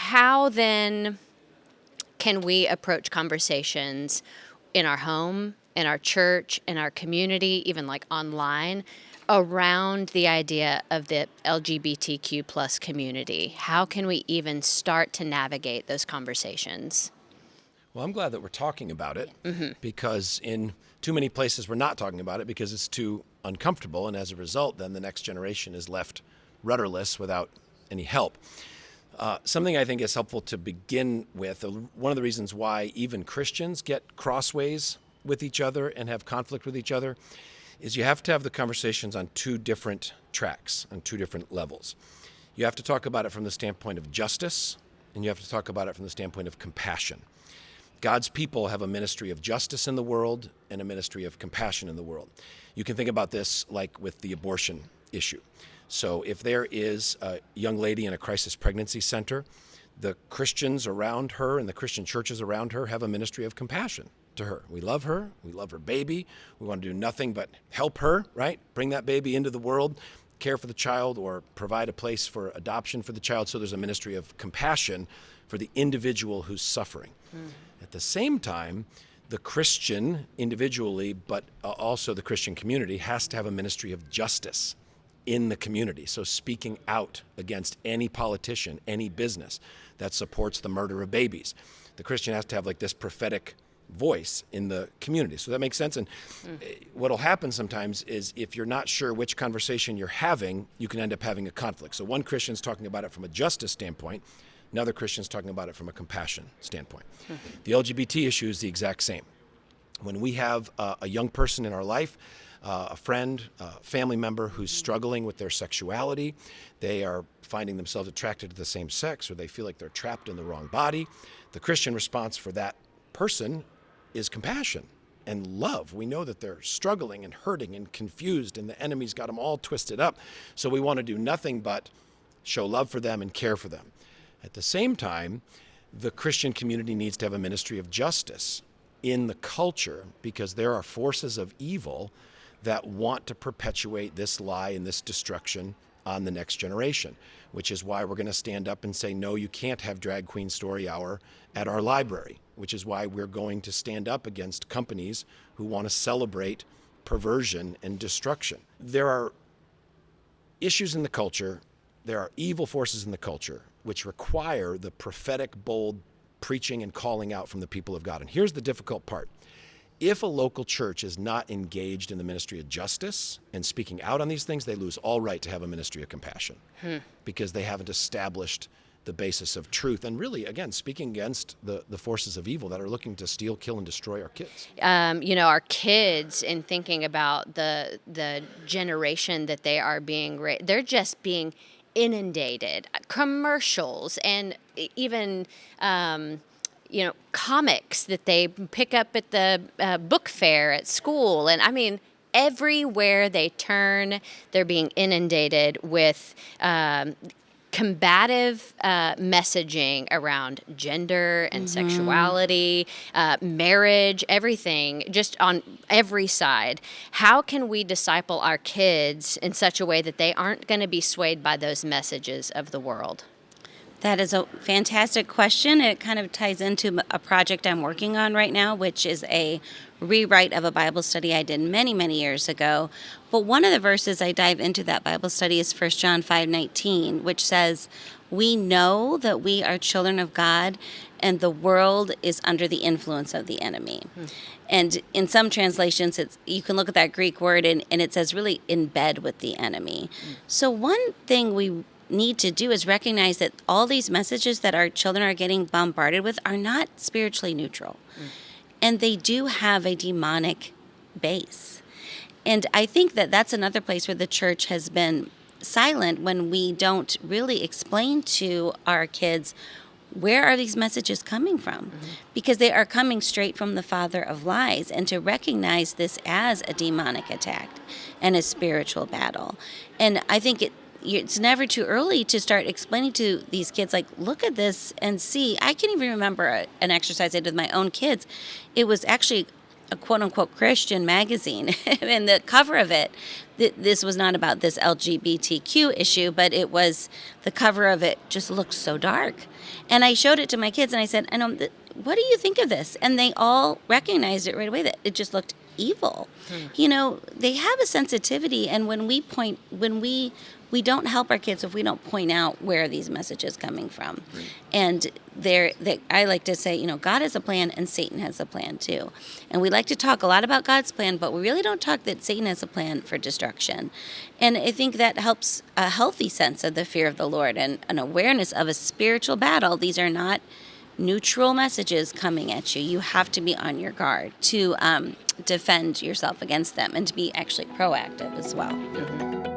how then can we approach conversations in our home, in our church, in our community, even like online, around the idea of the LGBTQ plus community? How can we even start to navigate those conversations? Well, I'm glad that we're talking about it because in too many places we're not talking about it because it's too uncomfortable. And as a result, then the next generation is left rudderless without any help. Something I think is helpful to begin with, one of the reasons why even Christians get crossways with each other and have conflict with each other, is you have to have the conversations on two different tracks, on two different levels. You have to talk about it from the standpoint of justice, and you have to talk about it from the standpoint of compassion. God's people have a ministry of justice in the world and a ministry of compassion in the world. You can think about this like with the abortion issue. So if there is a young lady in a crisis pregnancy center, the Christians around her and the Christian churches around her have a ministry of compassion to her. We love her baby, we want to do nothing but help her, right? Bring that baby into the world, care for the child, or provide a place for adoption for the child. So there's a ministry of compassion for the individual who's suffering. At the same time, the Christian individually, but also the Christian community, has to have a ministry of justice in the community. So speaking out against any politician, any business that supports the murder of babies. The Christian has to have like this prophetic voice in the community. So that makes sense. And what'll happen sometimes is if you're not sure which conversation you're having, you can end up having a conflict. So one Christian's talking about it from a justice standpoint, another Christian's talking about it from a compassion standpoint. The LGBT issue is the exact same. When we have a young person in our life, a friend, a family member who's struggling with their sexuality, they are finding themselves attracted to the same sex, or they feel like they're trapped in the wrong body, the Christian response for that person is compassion and love. We know that they're struggling and hurting and confused, and the enemy's got them all twisted up. So we want to do nothing but show love for them and care for them. At the same time, the Christian community needs to have a ministry of justice in the culture, because there are forces of evil that want to perpetuate this lie and this destruction on the next generation, which is why we're going to stand up and say, no, you can't have drag queen story hour at our library, which is why we're going to stand up against companies who want to celebrate perversion and destruction. There are issues in the culture, there are evil forces in the culture which require the prophetic, bold preaching and calling out from the people of God. And here's the difficult part. If a local church is not engaged in the ministry of justice and speaking out on these things, they lose all right to have a ministry of compassion because they haven't established the basis of truth and really, again, speaking against the forces of evil that are looking to steal, kill, and destroy our kids. Our kids, in thinking about the generation that they are being raised, they're just being inundated. Commercials and even comics that they pick up at the book fair at school. And I mean, everywhere they turn, they're being inundated with combative messaging around gender and sexuality, marriage, everything, just on every side. How can we disciple our kids in such a way that they aren't going to be swayed by those messages of the world? That is a fantastic question. It kind of ties into a project I'm working on right now, which is a rewrite of a Bible study I did many, many years ago. But one of the verses I dive into that Bible study is 1 John 5:19, which says, "We know that we are children of God, and the world is under the influence of the enemy." And in some translations, you can look at that Greek word, and it says really in bed with the enemy. So one thing we need to do is recognize that all these messages that our children are getting bombarded with are not spiritually neutral. And they do have a demonic base. And I think that that's another place where the church has been silent when we don't really explain to our kids where are these messages coming from? Because they are coming straight from the father of lies, and to recognize this as a demonic attack and a spiritual battle. And I think it's never too early to start explaining to these kids, like, look at this and see. I can even remember an exercise I did with my own kids. It was actually a quote unquote Christian magazine, and the cover of it, this was not about this LGBTQ issue, but it was, the cover of it just looked so dark. And I showed it to my kids and I said, what do you think of this? And they all recognized it right away, that it just looked evil. They have a sensitivity, and when we don't help our kids if we don't point out where these messages coming from. Right. And I like to say, God has a plan and Satan has a plan too. And we like to talk a lot about God's plan, but we really don't talk that Satan has a plan for destruction. And I think that helps a healthy sense of the fear of the Lord and an awareness of a spiritual battle. These are not neutral messages coming at you. You have to be on your guard to defend yourself against them and to be actually proactive as well. Mm-hmm.